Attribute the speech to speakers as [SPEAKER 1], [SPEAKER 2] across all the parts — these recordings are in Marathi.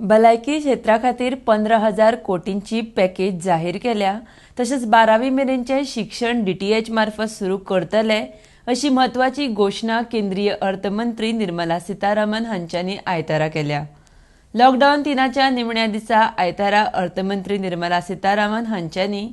[SPEAKER 1] भलायकी क्षेत्रा खातीर 15,000 कोटींची पॅकेज जाहीर केल्या. तशेंच 12वी मेरेनचें शिक्षण डीटीएच मार्फत सुरू करतले अशी म्हत्वाची घोशणा केंद्रीय अर्थमंत्री निर्मला सीतारामन हांच्यांनी आयतारा केल्या. लॉकडावन 3च्या निमण्या दिसा आयतारा अर्थमंत्री निर्मला सीतारामन हांच्यांनी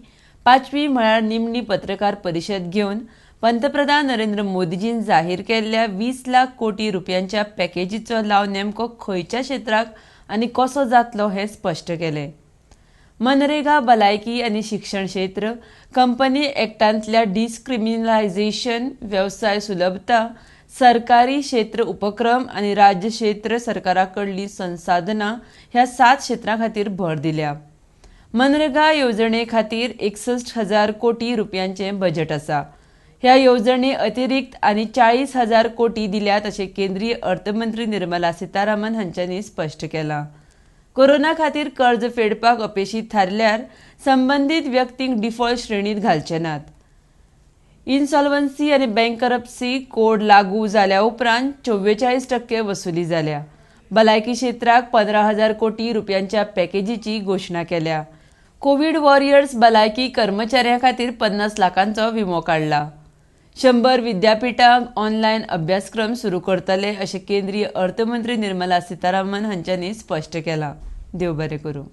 [SPEAKER 1] 5वी म्हळ्यार निमणी पत्रकार परिशद घेवन पंतप्रधान नरेंद्र मोदीजीन जाहीर केल्ल्या 20 लाख कोटी रुपयांच्या पॅकेजीचो लाव नेमको खंयच्या क्षेत्राक आनी कसो जातलो हें स्पश्ट केलें. मनरेगा, भलायकी आनी शिक्षण क्षेत्र, कंपनी एक्टांतल्या डिस्क्रिमिनलायझेशन, वेवसाय सुलभता, सरकारी क्षेत्र उपक्रम आनी राज्य क्षेत्र सरकाराकडलीं संसाधनां ह्या 7 क्षेत्रां खातीर भर दिल्या. मनरेगा येवजणे खातीर 61,000 कोटी रुपयांचें बजेट आसा. ह्या येवजणे अतिरिक्त आनी 40,000 कोटी दिल्यात अशें केंद्रीय अर्थमंत्री निर्मला सीतारामन हांच्यांनी स्पश्ट केलां. कोरोना खातीर कर्ज फेडपाक अपेशीत थारल्यार संबंदीत व्यक्तींक डिफॉल्ट श्रेणींत घालचे नात. इन्सॉल्वन्सी आनी बँकरप्सी कोड लागू जाल्या उपरांत 44% वसुली जाल्या. भलायकी क्षेत्राक 15,000 कोटी रुपयांच्या पॅकेजीची घोशणा केल्या. कोविड वॉरियर्स भलायकी कर्मचाऱ्यां खातीर 50 लाखांचो विमो काडला. 100 विद्यापीठांक ऑनलायन अभ्यासक्रम सुरू करतले अशें केंद्रीय अर्थमंत्री निर्मला सीतारामन हांच्यांनी स्पश्ट केलां. देव बरें करूं.